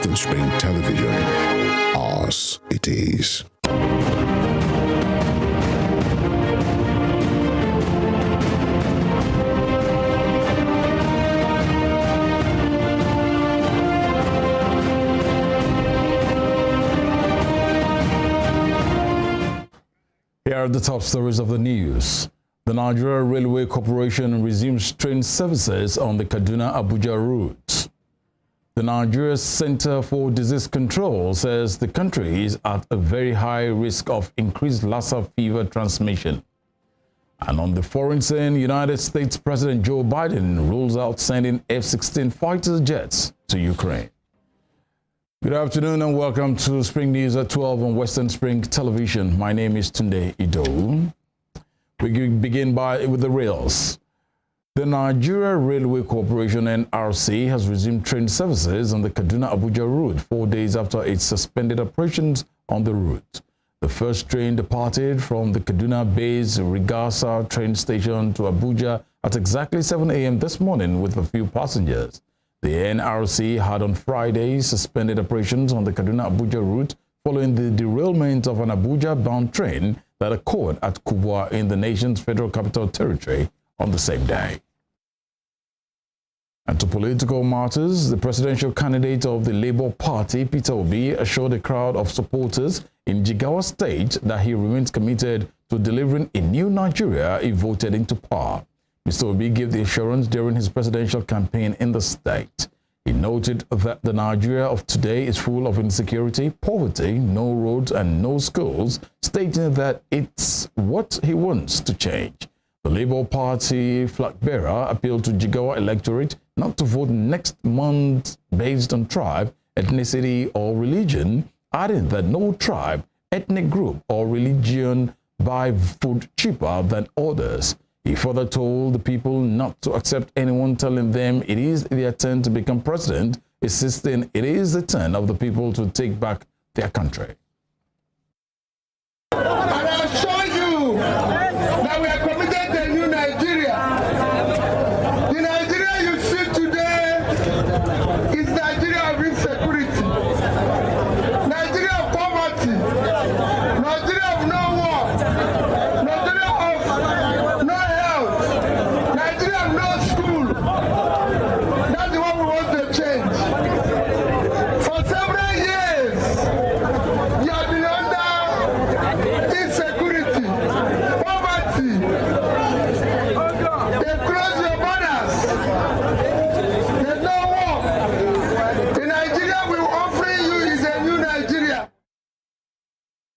Western Spring Television. Ours it is. Here are the top stories of the news. The Nigeria Railway Corporation resumes train services on the Kaduna-Abuja route. The Nigeria Center for Disease Control says the country is at a very high risk of increased Lassa fever transmission. And on the foreign scene, United States President Joe Biden rules out sending F-16 fighter jets to Ukraine. Good afternoon and welcome to Spring News at 12 on Western Spring Television. My name is Tunde Ido. We begin with the rails. The Nigeria Railway Corporation (NRC) has resumed train services on the Kaduna-Abuja route 4 days after it suspended operations on the route. The first train departed from the Kaduna-based Rigasa train station to Abuja at exactly 7 a.m. this morning with a few passengers. The NRC had on Friday suspended operations on the Kaduna-Abuja route following the derailment of an Abuja-bound train that occurred at Kubwa in the nation's Federal Capital Territory on the same day. And to political matters, the presidential candidate of the Labour Party, Peter Obi, assured a crowd of supporters in Jigawa State that he remains committed to delivering a new Nigeria if voted into power. Mr. Obi gave the assurance during his presidential campaign in the state. He noted that the Nigeria of today is full of insecurity, poverty, no roads and no schools, stating that it's what he wants to change. The Labour Party flag bearer appealed to Jigawa electorate not to vote next month based on tribe, ethnicity or religion, adding that no tribe, ethnic group or religion buy food cheaper than others. He further told the people not to accept anyone telling them it is their turn to become president, insisting it is the turn of the people to take back their country. And I assure you that we are committed to a new Nigeria. The Nigeria you see today is Nigeria of insecurity, Nigeria of poverty, Nigeria of no war, Nigeria of no health, Nigeria of no school. That's the one we want to change. For several years, you have been under insecurity, poverty. They close your borders. There's no war. The Nigeria we're offering you is a new Nigeria.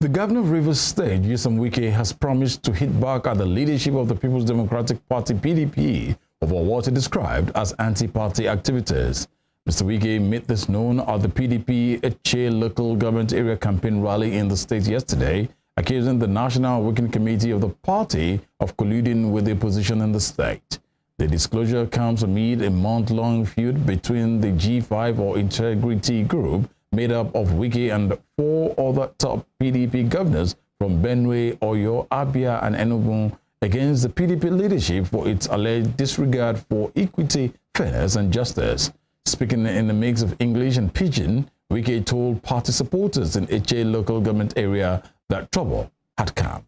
The governor of Rivers State, Nyesom Wike, has promised to hit back at the leadership of the People's Democratic Party, PDP, over what he described as anti-party activities. Mr. Wike made this known at the PDP Eche local government area campaign rally in the state yesterday, accusing the National Working Committee of the party of colluding with the opposition in the state. The disclosure comes amid a month-long feud between the G5 or Integrity Group, made up of Wike and 4 other top PDP governors from Benue, Oyo, Abia, and Enugu, against the PDP leadership for its alleged disregard for equity, fairness, and justice. Speaking in a mix of English and Pidgin, Wike told party supporters in Eche local government area that trouble had come.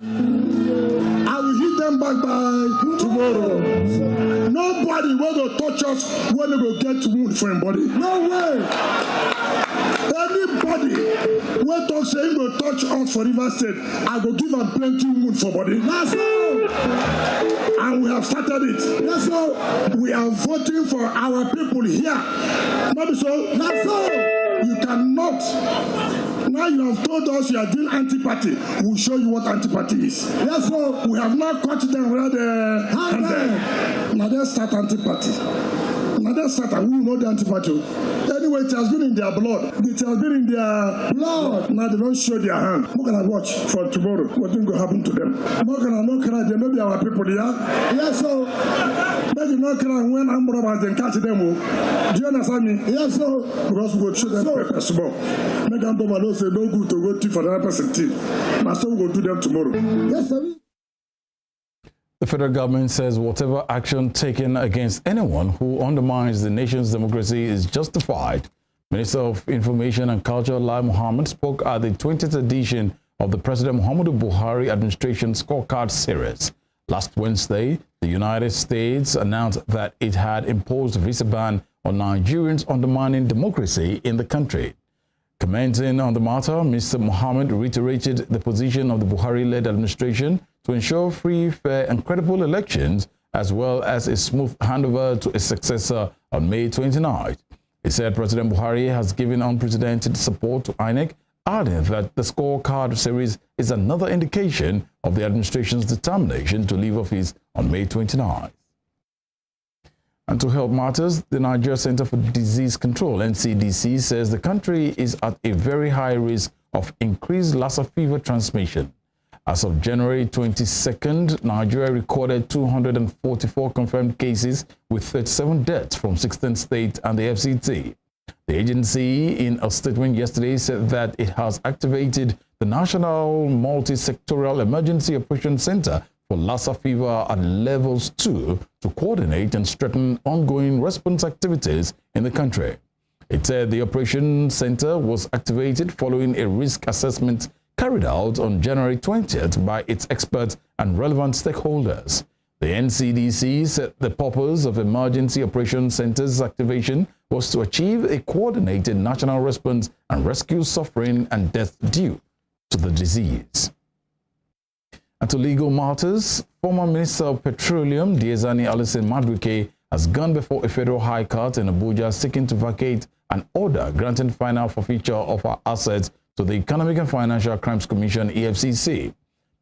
I will hit them back by tomorrow. Nobody will touch us when they will get wound for anybody. No way. Anybody will talk saying will touch us for River State, I will give them plenty wound for body. That's all. And we have started it. That's all. We are voting for our people here. Not so. That's all. You cannot. Now you have told us you are doing anti-party. We'll show you what anti-party is. Yes, sir. We have not caught them where the now they start anti-party. Now they start and we know the anti-party. Anyway, it has been in their blood. It has been in their blood. Now they don't show their hand. What can I watch for tomorrow? What thing will happen to them? What can I know? Can I? They know they are our people here. Yes, sir. But you know, can I when I'm robbers and catch them? Do you understand me? Yes, sir. Because we will show them pepper small. Make them know say no good to go to for another person team. Now so we will do them tomorrow. Yes, sir. The federal government says whatever action taken against anyone who undermines the nation's democracy is justified. Minister of Information and Culture Lai Mohammed spoke at the 20th edition of the President Muhammadu Buhari administration scorecard series. Last Wednesday, the United States announced that it had imposed a visa ban on Nigerians undermining democracy in the country. Commenting on the matter, Mr. Mohammed reiterated the position of the Buhari-led administration to ensure free, fair and credible elections, as well as a smooth handover to a successor on May 29th. He said President Buhari has given unprecedented support to INEC, adding that the scorecard series is another indication of the administration's determination to leave office on May 29th. And to help matters, the Nigeria Center for Disease Control, NCDC, says the country is at a very high risk of increased Lassa fever transmission. As of January 22nd, Nigeria recorded 244 confirmed cases with 37 deaths from 16 states and the FCT. The agency, in a statement yesterday, said that it has activated the National Multi-Sectoral Emergency Operations Center for Lassa fever at levels 2 to coordinate and strengthen ongoing response activities in the country. It said the Operation Center was activated following a risk assessment carried out on January 20th by its experts and relevant stakeholders. The NCDC said the purpose of Emergency Operations Center's activation was to achieve a coordinated national response and rescue suffering and death due to the disease. And to legal matters, former Minister of Petroleum, Diezani Alison Madueke, has gone before a federal high court in Abuja seeking to vacate an order granting final forfeiture of her assets to the Economic and Financial Crimes Commission, EFCC.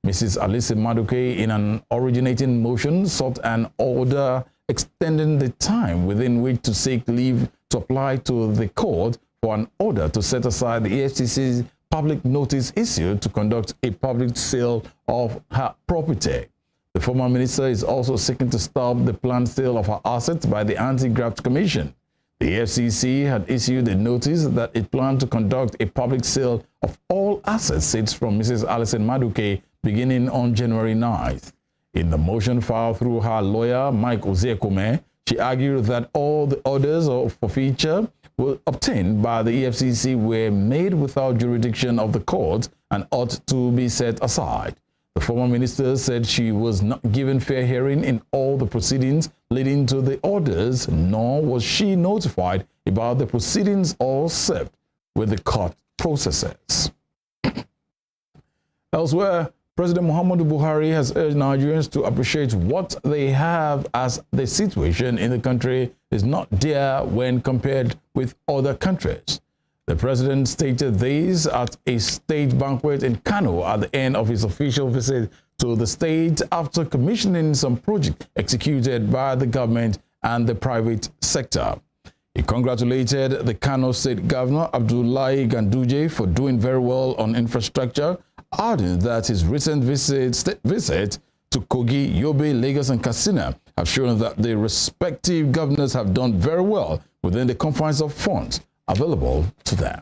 Mrs. Alison Madueke, in an originating motion, sought an order extending the time within which to seek leave to apply to the court for an order to set aside the EFCC's public notice issued to conduct a public sale of her property. The former minister is also seeking to stop the planned sale of her assets by the Anti-Graft Commission. The FCC had issued a notice that it planned to conduct a public sale of all assets seized from Mrs. Alison Madueke beginning on January 9th. In the motion filed through her lawyer, Mike Ozekhome, she argued that all the orders of forfeiture were obtained by the EFCC were made without jurisdiction of the court and ought to be set aside. The former minister said she was not given fair hearing in all the proceedings leading to the orders, nor was she notified about the proceedings or served with the court processes. Elsewhere, President Muhammadu Buhari has urged Nigerians to appreciate what they have, as the situation in the country is not dear when compared with other countries. The president stated this at a state banquet in Kano at the end of his official visit to the state after commissioning some projects executed by the government and the private sector. He congratulated the Kano State Governor Abdullahi Ganduje for doing very well on infrastructure, adding that his recent visit to Kogi, Yobe, Lagos and Katsina have shown that the respective governors have done very well within the confines of funds available to them.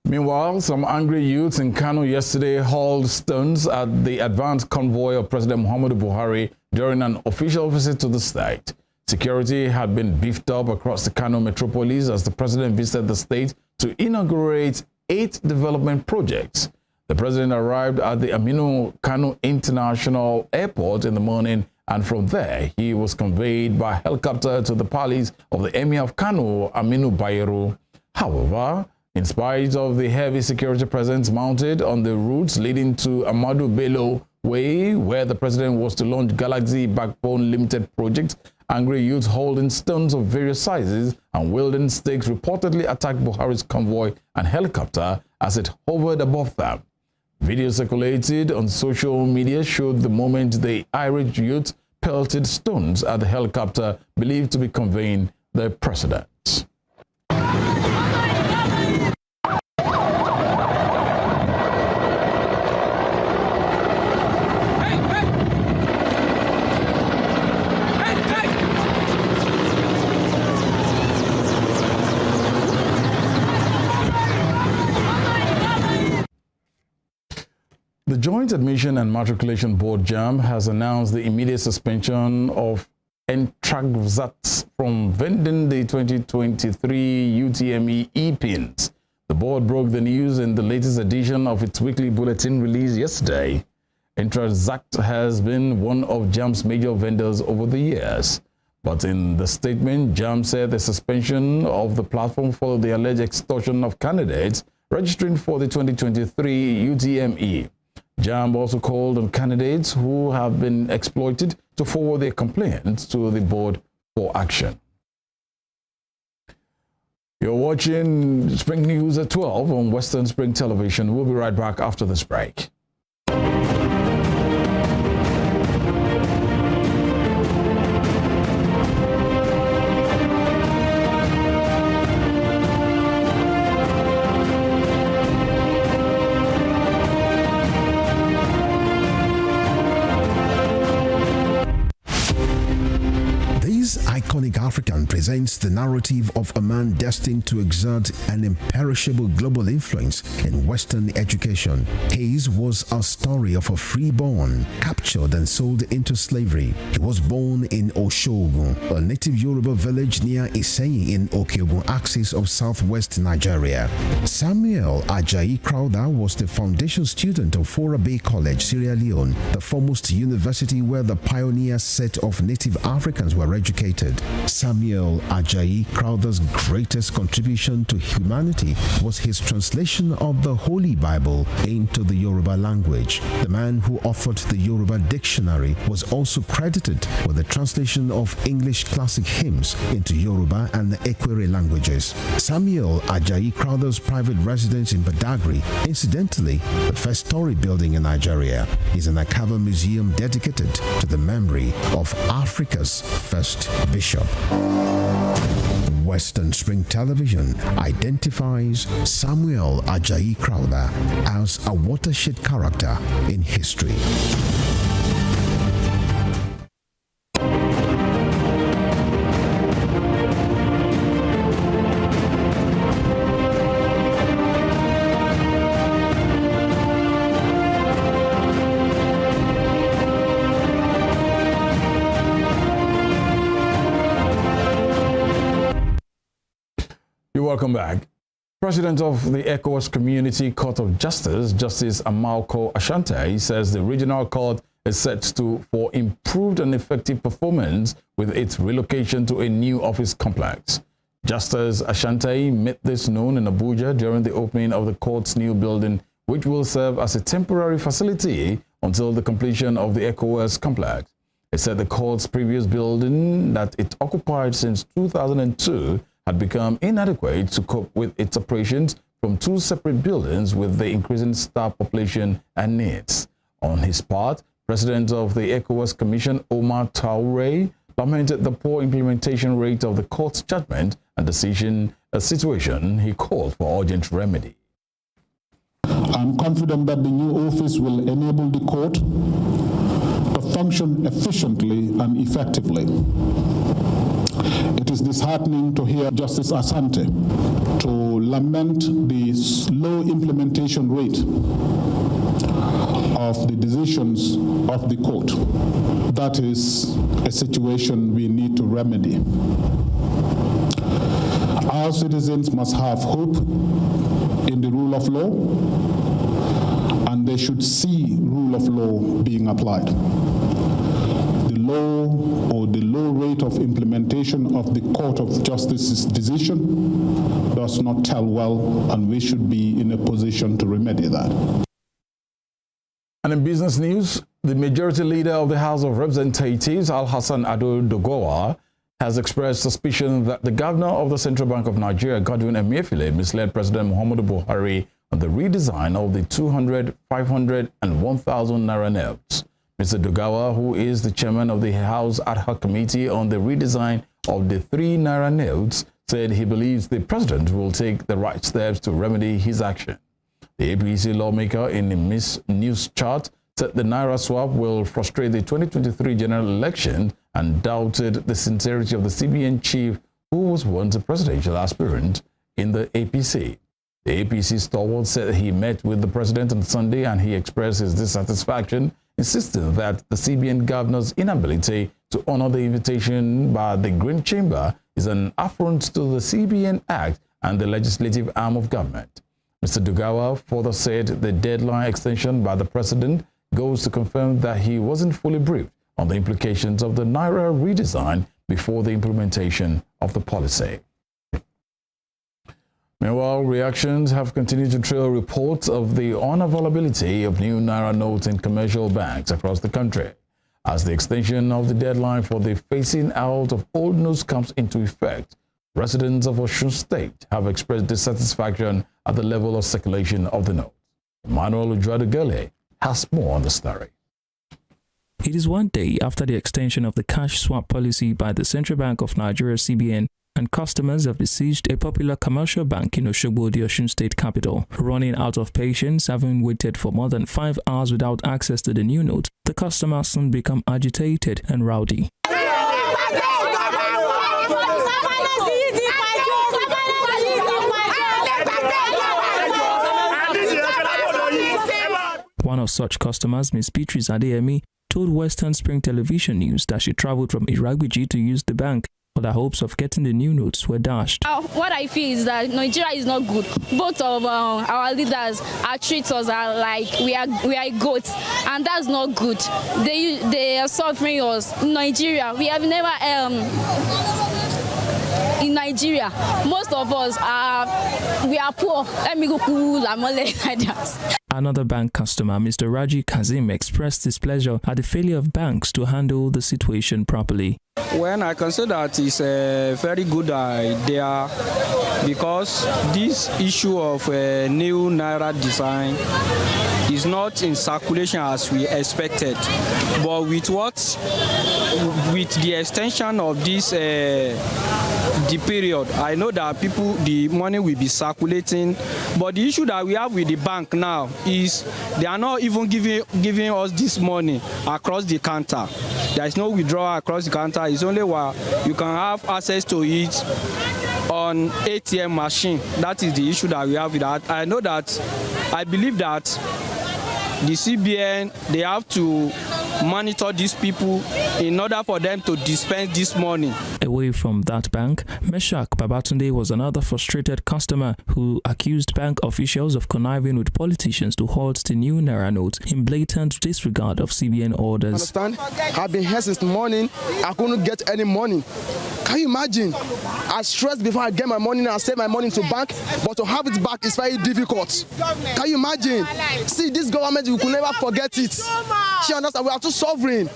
Meanwhile, some angry youths in Kano yesterday hurled stones at the advanced convoy of President Muhammadu Buhari during an official visit to the state. Security had been beefed up across the Kano metropolis as the president visited the state to inaugurate 8 development projects. The president arrived at the Aminu Kano International Airport in the morning, and from there he was conveyed by helicopter to the palace of the Emir of Kano, Aminu Bayero. However, in spite of the heavy security presence mounted on the routes leading to Ahmadu Bello Way, where the president was to launch Galaxy Backbone Limited project, angry youths holding stones of various sizes and wielding sticks reportedly attacked Buhari's convoy and helicopter as it hovered above them. Video circulated on social media showed the moment the Irish youth pelted stones at the helicopter believed to be conveying the president. Joint Admission and Matriculation Board JAMB has announced the immediate suspension of Entragzats from vending the 2023 UTME e-pins. The board broke the news in the latest edition of its weekly bulletin released yesterday. Entragzat has been one of JAMB's major vendors over the years. But in the statement, JAMB said the suspension of the platform followed the alleged extortion of candidates registering for the 2023 UTME. JAMB also called on candidates who have been exploited to forward their complaints to the board for action. You're watching Spring News at 12 on Western Spring Television. We'll be right back after this break. Iconic African presents the narrative of a man destined to exert an imperishable global influence in Western education. His was a story of a freeborn, captured and sold into slavery. He was born in Oshogun, a native Yoruba village near Iseyin in Okeogun axis of southwest Nigeria. Samuel Ajayi Crowther was the foundation student of Fora Bay College, Sierra Leone, the foremost university where the pioneer set of native Africans were educated. Samuel Ajayi Crowther's greatest contribution to humanity was his translation of the Holy Bible into the Yoruba language. The man who authored the Yoruba dictionary was also credited with the translation of English classic hymns into Yoruba and the Ekwere languages. Samuel Ajayi Crowther's private residence in Badagry, incidentally the first story building in Nigeria, is an archival museum dedicated to the memory of Africa's first bishop. Western Spring Television identifies Samuel Ajayi Crowther as a watershed character in history. Welcome back. President of the ECOWAS Community Court of Justice, Justice Amalko Ashanti, says the regional court is set for improved and effective performance with its relocation to a new office complex. Justice Ashanti made this known in Abuja during the opening of the court's new building, which will serve as a temporary facility until the completion of the ECOWAS complex. He said the court's previous building that it occupied since 2002 had become inadequate to cope with its operations from two separate buildings with the increasing staff population and needs. On his part, President of the ECOWAS Commission, Omar Traore, lamented the poor implementation rate of the court's judgment and decision, a situation he called for urgent remedy. I'm confident that the new office will enable the court to function efficiently and effectively. It is disheartening to hear Justice Asante to lament the low implementation rate of the decisions of the court. That is a situation we need to remedy. Our citizens must have hope in the rule of law, and they should see rule of law being applied. The low rate of implementation of the Court of Justice's decision does not tell well, and we should be in a position to remedy that. And in business news, the majority leader of the House of Representatives, Al-Hassan Ado Dogowa, has expressed suspicion that the governor of the Central Bank of Nigeria, Godwin Emefiele, misled President Muhammadu Buhari on the redesign of the 200, 500, and 1,000 naira notes. Mr. Dogawa, who is the chairman of the House Ad Hoc Committee on the redesign of the 3 naira notes, said he believes the president will take the right steps to remedy his action. The APC lawmaker in a news chart said the naira swap will frustrate the 2023 general election and doubted the sincerity of the CBN chief, who was once a presidential aspirant in the APC. The APC stalwart said he met with the president on Sunday and he expressed his dissatisfaction, insisting that the CBN governor's inability to honor the invitation by the Green Chamber is an affront to the CBN Act and the legislative arm of government. Mr. Dugawa further said the deadline extension by the president goes to confirm that he wasn't fully briefed on the implications of the Naira redesign before the implementation of the policy. Meanwhile, reactions have continued to trail reports of the unavailability of new Naira notes in commercial banks across the country. As the extension of the deadline for the phasing out of old notes comes into effect, residents of Osun State have expressed dissatisfaction at the level of circulation of the notes. Emmanuel Ujuadugele has more on the story. It is one day after the extension of the cash swap policy by the Central Bank of Nigeria (CBN), and customers have besieged a popular commercial bank in Osogbo, the Osun State capital. Running out of patience, having waited for more than 5 hours without access to the new note, the customers soon become agitated and rowdy. One of such customers, Ms. Beatrice Adeyemi, told Western Spring Television News that she traveled from Iragbiji to use the bank, but her hopes of getting the new notes were dashed. What I feel is that Nigeria is not good. Both of our leaders treat us like we are goats, and that's not good. They are suffering us. In Nigeria, we have never in Nigeria, most of us we are poor. Let me go cool like that. Another bank customer, Mr. Raji Kazim, expressed his pleasure at the failure of banks to handle the situation properly. Well, I consider that it's a very good idea because this issue of a new Naira design is not in circulation as we expected. But with the extension of this the period, I know that the money will be circulating. But the issue that we have with the bank now is they are not even giving us this money across the counter. There is no withdrawal across the counter. It's only where you can have access to it on ATM machine. That is the issue that we have with that. I believe that the CBN, they have to monitor these people in order for them to dispense this money. Away from that bank, Meshak Babatunde was another frustrated customer who accused bank officials of conniving with politicians to halt the new Naira notes in blatant disregard of CBN orders. Understand? I've been here since the morning. I couldn't get any money. Can you imagine? I stressed before I get my money and I save my money to bank, but to have it back is very difficult. Can you imagine? See, this government, we could never forget it. She understands, we are too sovereign.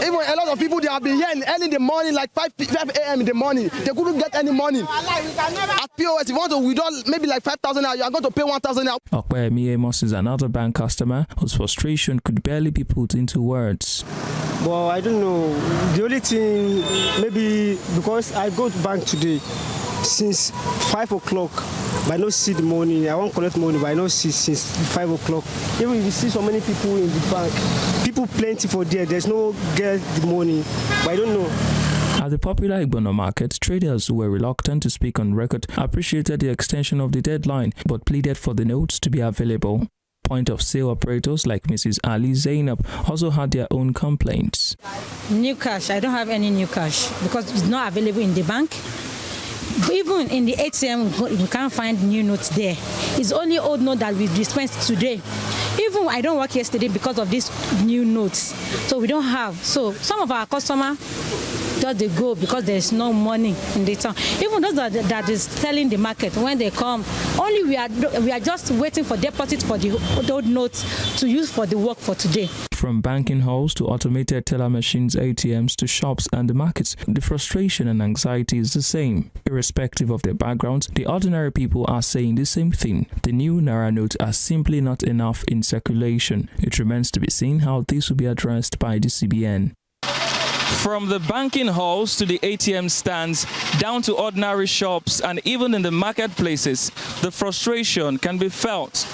Even a lot of people, they have been here early in the morning, like 5 a.m. in the morning. They couldn't get any money. At POS, if you want to withdraw maybe like 5,000 naira, you are going to pay 1,000 naira. Okpeyemi Amos is another bank customer whose frustration could barely be put into words. Well, I don't know. The only thing, maybe because I go to bank today since 5 o'clock, but I don't see the money. I won't collect money, but I don't see since 5 o'clock. Even if you see so many people in the bank, people plenty for there, there's no get the money, but I don't know. At the popular Igbono market, traders who were reluctant to speak on record appreciated the extension of the deadline, but pleaded for the notes to be available. Point of sale operators like Mrs. Ali Zainab also had their own complaints. New cash, I don't have any new cash because it's not available in the bank. Even in the ATM, we can't find new notes there. It's only old note that we dispensed today. Even I don't work yesterday because of these new notes, so we don't have. So some of our customers just they go because there's no money in the town. Even those that is telling the market when they come, only we are just waiting for deposit for the old notes to use for the work for today. From banking halls to automated teller machines, ATMs to shops and the markets, the frustration and anxiety is the same. Irrespective of their backgrounds, the ordinary people are saying the same thing. The new Naira notes are simply not enough in circulation. It remains to be seen how this will be addressed by the CBN. From the banking halls to the ATM stands, down to ordinary shops and even in the marketplaces, the frustration can be felt.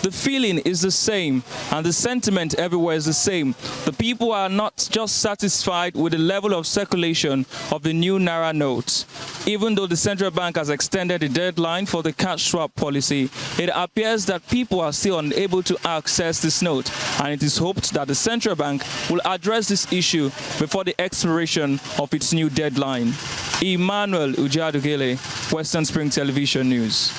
The feeling is the same, and the sentiment everywhere is the same. The people are not just satisfied with the level of circulation of the new Naira notes. Even though the central bank has extended the deadline for the cash swap policy, it appears that people are still unable to access this note, and it is hoped that the central bank will address this issue before the expiration of its new deadline. Emmanuel Ujadugele, Western Spring Television News.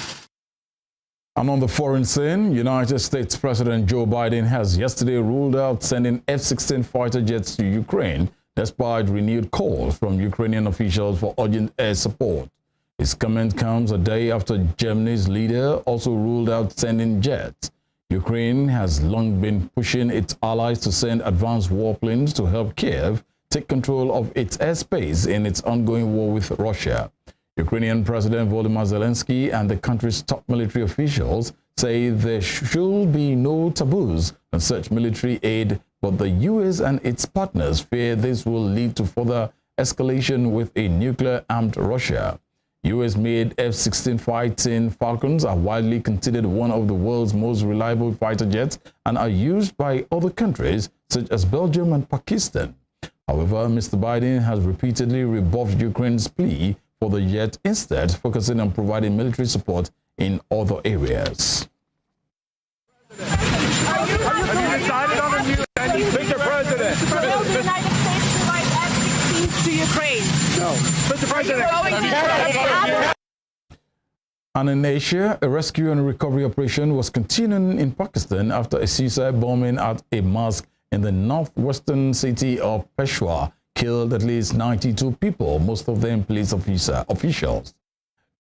And on the foreign scene, United States President Joe Biden has yesterday ruled out sending F-16 fighter jets to Ukraine, despite renewed calls from Ukrainian officials for urgent air support. His comment comes a day after Germany's leader also ruled out sending jets. Ukraine has long been pushing its allies to send advanced warplanes to help Kiev take control of its airspace in its ongoing war with Russia. Ukrainian President Volodymyr Zelensky and the country's top military officials say there should be no taboos on such military aid, but the U.S. and its partners fear this will lead to further escalation with a nuclear-armed Russia. U.S.-made F-16 fighting Falcons are widely considered one of the world's most reliable fighter jets and are used by other countries such as Belgium and Pakistan. However, Mr. Biden has repeatedly rebuffed Ukraine's plea for the jet, instead focusing on providing military support in other areas. Mr. President, will the United States provide F-16s to Ukraine? No. Mr. President. And in Asia, a rescue and recovery operation was continuing in Pakistan after a suicide bombing at a mosque in the northwestern city of Peshawar killed at least 92 people, most of them police officials.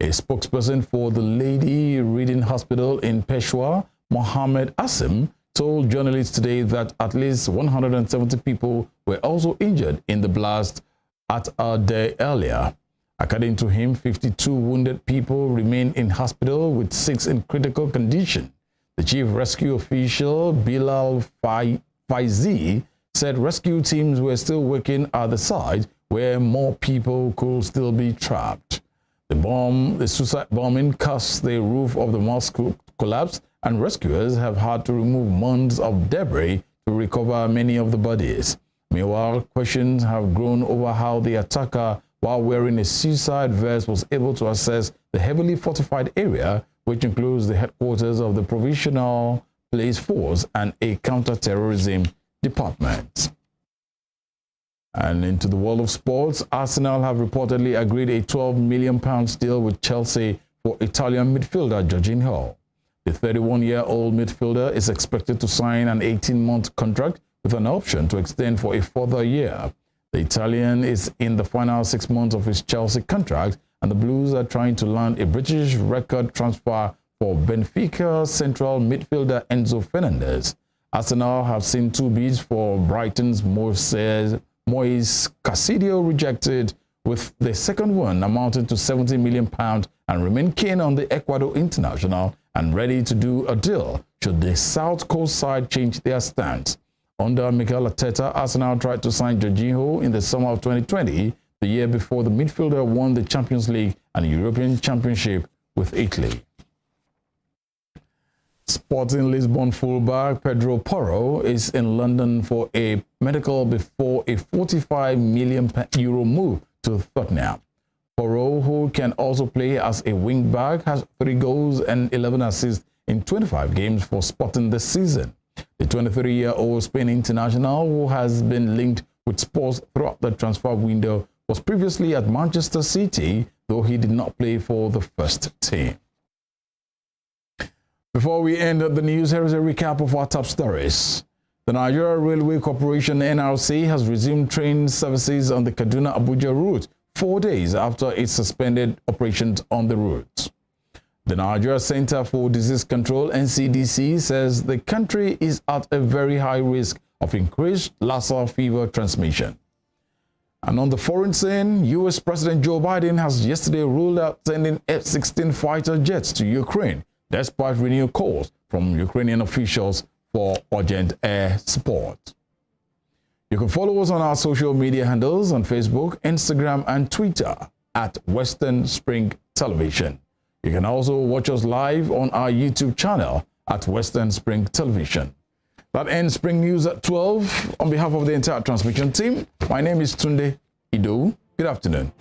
A spokesperson for the Lady Reading Hospital in Peshawar, Mohammed Asim, told journalists today that at least 170 people were also injured in the blast at a day earlier. According to him, 52 wounded people remain in hospital with 6 in critical condition. The chief rescue official, Bilal Faizi, said rescue teams were still working at the site where more people could still be trapped. The suicide bombing caused the roof of the mosque collapse, and rescuers have had to remove mounds of debris to recover many of the bodies. Meanwhile, questions have grown over how the attacker, while wearing a suicide vest, was able to access the heavily fortified area, which includes the headquarters of the Provisional Police Force and a counter-terrorism department. And into the world of sports, Arsenal have reportedly agreed a £12 million deal with Chelsea for Italian midfielder Jorginho. The 31-year-old midfielder is expected to sign an 18-month contract with an option to extend for a further year. The Italian is in the final 6 months of his Chelsea contract, and the Blues are trying to land a British record transfer for Benfica central midfielder Enzo Fernandez. Arsenal have seen 2 bids for Brighton's Moise Caicedo rejected, with the second one amounting to £70 million, and remain keen on the Ecuador international and ready to do a deal should the South Coast side change their stance. Under Mikel Arteta, Arsenal tried to sign Jorginho in the summer of 2020, the year before the midfielder won the Champions League and the European Championship with Italy. Sporting Lisbon fullback Pedro Porro is in London for a medical before a €45 million move to Tottenham. Porro, who can also play as a wing-back, has 3 goals and 11 assists in 25 games for Sporting this season. The 23-year-old Spain international, who has been linked with Spurs throughout the transfer window, was previously at Manchester City, though he did not play for the first team. Before we end the news, here is a recap of our top stories. The Nigeria Railway Corporation (NRC) has resumed train services on the Kaduna-Abuja route 4 days after it suspended operations on the route. The Nigeria Center for Disease Control (NCDC) says the country is at a very high risk of increased Lassa fever transmission. And on the foreign scene, U.S. President Joe Biden has yesterday ruled out sending F-16 fighter jets to Ukraine, despite renewed calls from Ukrainian officials for urgent air support. You can follow us on our social media handles on Facebook, Instagram, and Twitter at Western Spring Television. You can also watch us live on our YouTube channel at Western Spring Television. That ends Spring News at 12. On behalf of the entire transmission team, my name is Tunde Ido. Good afternoon.